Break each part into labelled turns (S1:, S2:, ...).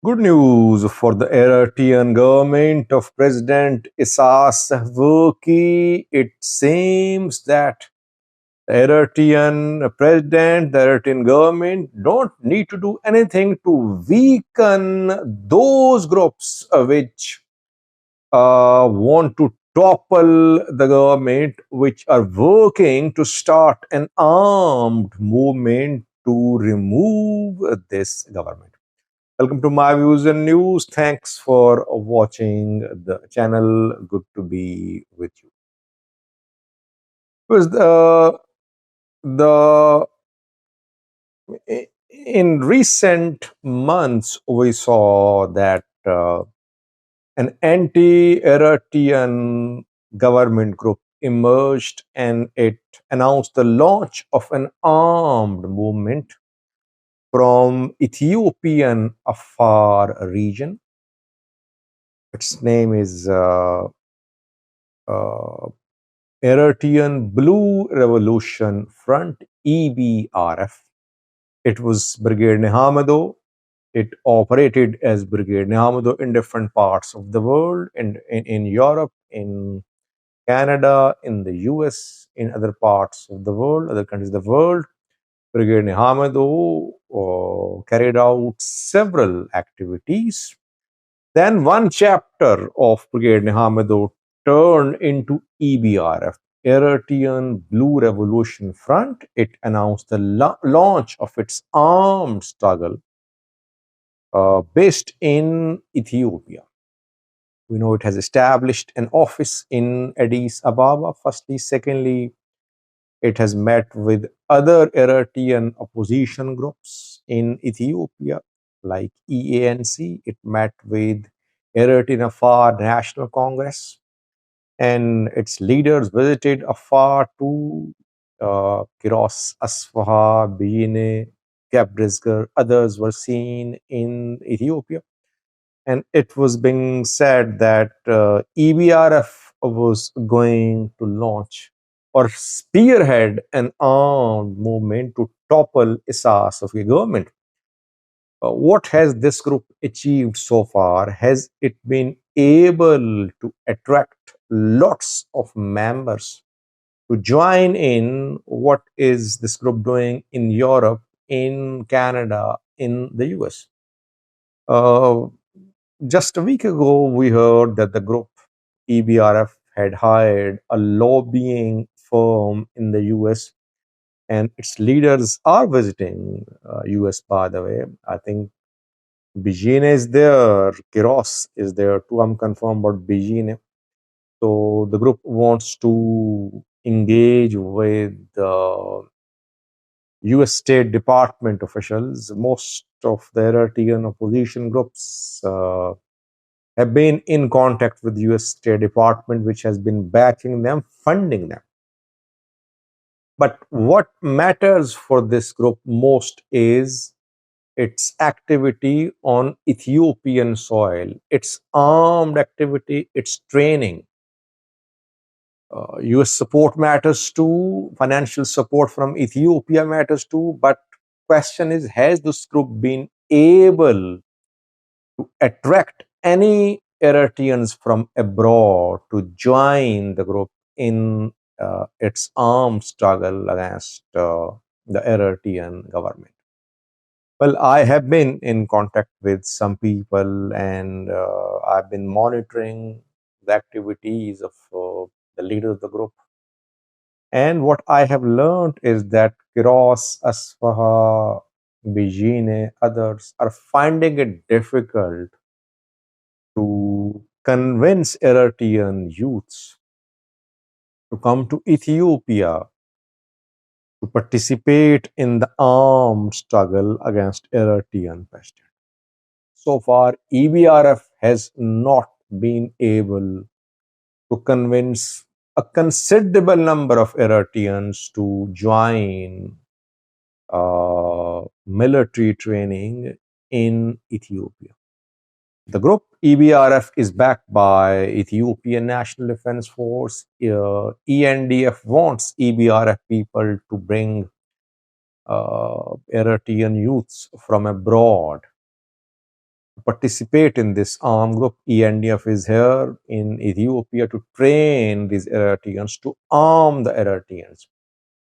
S1: Good news for the Eritrean government of President Isaias Afwerki. It seems that the Eritrean president, the Eritrean government don't need to do anything to weaken those groups which want to topple the government, which are working to start an armed movement to remove this government. Welcome to My Views and News. Thanks for watching the channel. Good to be with you. Because the in recent months we saw that an anti-Eritrean government group emerged and it announced the launch of an armed movement from Ethiopian Afar region. Its name is Eritrean Blue Revolution Front, EBRF. It was Brigade Nehamado. It operated as Brigade Nehamado in different parts of the world, in Europe, in Canada, in the US, in other parts of the world, other countries of the world. Brigade Nehamado carried out several activities. Then one chapter of Brigade Nehamado turned into EBRF, Eritrean Blue Revolution Front. It announced the launch of its armed struggle based in Ethiopia. We know it has established an office in Addis Ababa, firstly. Secondly, it has met with other Eritrean opposition groups in Ethiopia, like EANC. It met with Eritrean Afar National Congress, and its leaders visited Afar too. Kiros, Asfaha, Bijine, Gabrizgar, others were seen in Ethiopia. And it was being said that EBRF was going to launch or spearhead an armed movement to topple Isaias of the government. What has this group achieved so far? Has it been able to attract lots of members to join in what is this group doing in Europe, in Canada, in the US? Just a week ago, we heard that the group EBRF had hired a lobbying firm in the US, and its leaders are visiting US, by the way. I think Bijine is there, Kiros is there too. I'm confirmed about Bijine. So the group wants to engage with the US State Department officials. Most of the Eritrean opposition groups have been in contact with the US State Department, which has been backing them, funding them. But what matters for this group most is its activity on Ethiopian soil, its armed activity, its training. US support matters too, financial support from Ethiopia matters too, but question is, has this group been able to attract any Eritreans from abroad to join the group in its armed struggle against the Eritrean government? Well, I have been in contact with some people, and I've been monitoring the activities of the leader of the group. And what I have learned is that Kiros, Asfaha, Bijine, others are finding it difficult to convince Eritrean youths to come to Ethiopia to participate in the armed struggle against Eritrean president. So far, EBRF has not been able to convince a considerable number of Eritreans to join military training in Ethiopia. The group EBRF is backed by Ethiopian National Defense Force. ENDF wants EBRF people to bring Eritrean youths from abroad to participate in this armed group. ENDF is here in Ethiopia to train these Eritreans, to arm the Eritreans.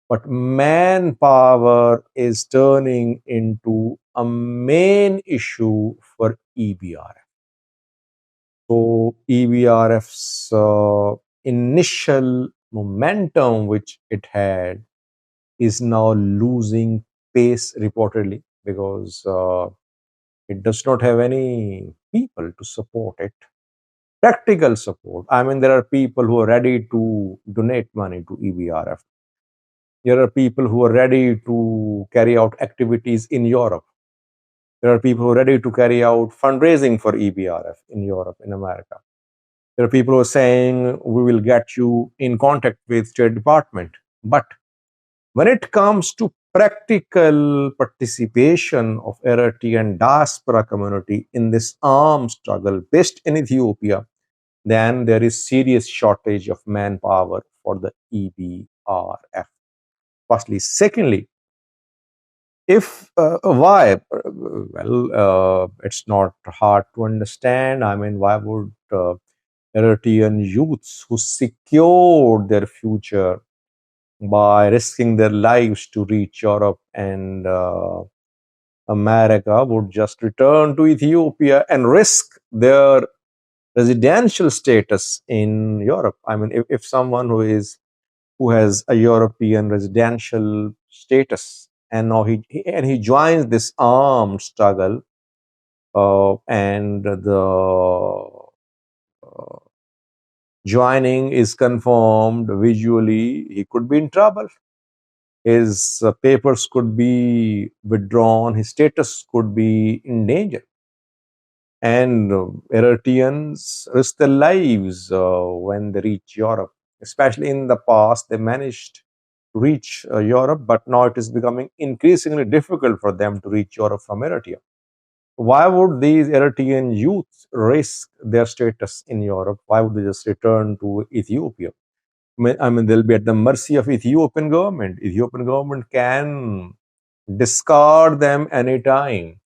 S1: But manpower is turning into a main issue for EBRF. So EBRF's initial momentum, which it had, is now losing pace reportedly because it does not have any people to support it. Practical support. I mean, there are people who are ready to donate money to EBRF. There are people who are ready to carry out activities in Europe. There are people who are ready to carry out fundraising for EBRF in Europe, in America. There are people who are saying, we will get you in contact with State Department. But when it comes to practical participation of Eritrean diaspora community in this armed struggle based in Ethiopia, then there is serious shortage of manpower for the EBRF. Firstly. Secondly, if why? Well, it's not hard to understand. I mean, why would Eritrean youths who secured their future by risking their lives to reach Europe and America would just return to Ethiopia and risk their residential status in Europe? I mean, if someone who has a European residential status and now he joins this armed struggle and the joining is confirmed visually, he could be in trouble. His papers could be withdrawn, his status could be in danger. And Eritreans risk their lives when they reach Europe. Especially in the past, they managed to reach Europe, but now it is becoming increasingly difficult for them to reach Europe from Eritrea. Why would these Eritrean youths risk their status in Europe? Why would they just return to Ethiopia? I mean, they'll be at the mercy of Ethiopian government. Ethiopian government can discard them anytime.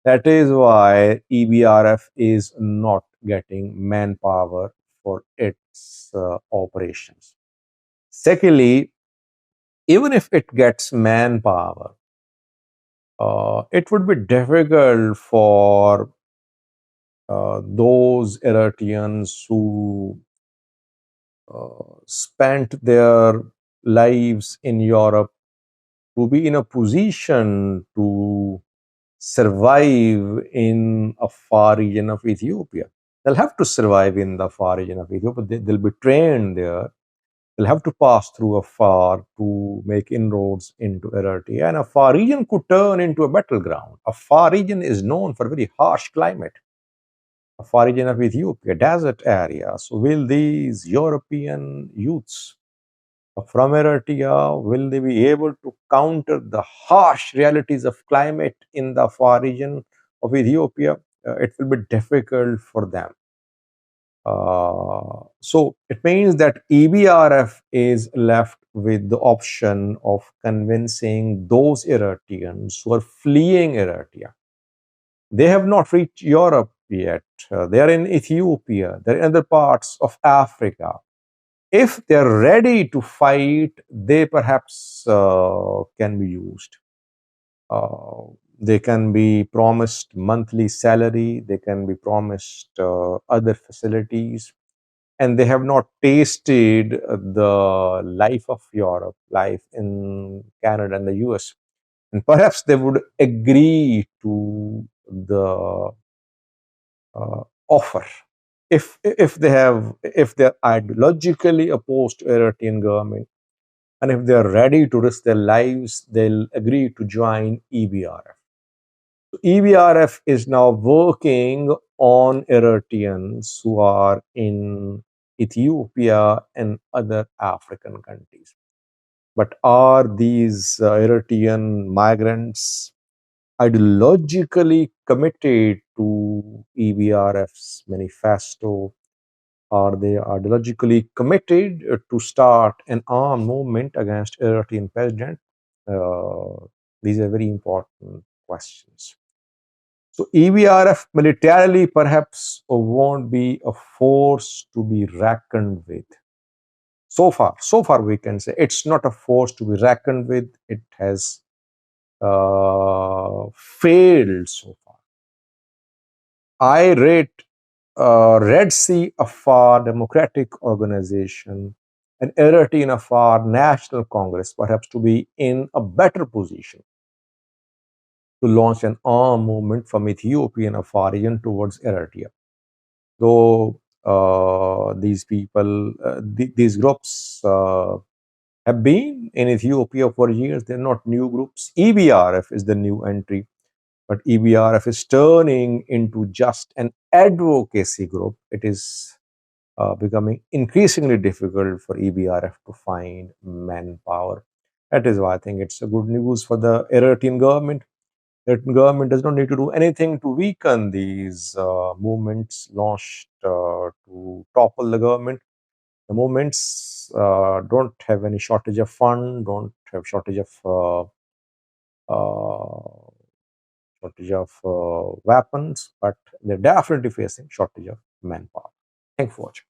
S1: That is why EBRF is not getting manpower for its operations. Secondly, even if it gets manpower, it would be difficult for those Eritreans who spent their lives in Europe to be in a position to survive in a far region of Ethiopia. They'll have to survive in the far region of Ethiopia. They'll be trained there. They'll have to pass through a far to make inroads into Eritrea. And a far region could turn into a battleground. A far region is known for very harsh climate. A far region of Ethiopia, desert area. So will these European youths from Eritrea, will they be able to counter the harsh realities of climate in the far region of Ethiopia? It will be difficult for them. So it means that EBRF is left with the option of convincing those Eritreans who are fleeing Eritrea. They have not reached Europe yet. They are in Ethiopia. They're in other parts of Africa. If they're ready to fight, they perhaps can be used. They can be promised monthly salary, they can be promised other facilities, and they have not tasted the life of Europe, life in Canada and the US. And perhaps they would agree to the offer if they're ideologically opposed to Eritrean government, and if they're ready to risk their lives, they'll agree to join EBRF. So EBRF is now working on Eritreans who are in Ethiopia and other African countries. But are these Eritrean migrants ideologically committed to EBRF's manifesto? Are they ideologically committed to start an armed movement against Eritrean president? These are very important questions. So EBRF militarily perhaps won't be a force to be reckoned with. So far we can say it's not a force to be reckoned with. It has failed so far. I rate Red Sea Afar Democratic Organization and Eritrean Afar National Congress perhaps to be in a better position to launch an armed movement from Ethiopian Afar region towards Eritrea. Though these people, these groups have been in Ethiopia for years, they're not new groups. EBRF is the new entry, but EBRF is turning into just an advocacy group. It is becoming increasingly difficult for EBRF to find manpower. That is why I think it's a good news for the Eritrean government. Eritrean government does not need to do anything to weaken these movements launched to topple the government. The movements don't have any shortage of fund, don't have shortage of weapons, but they're definitely facing shortage of manpower. Thanks for watching.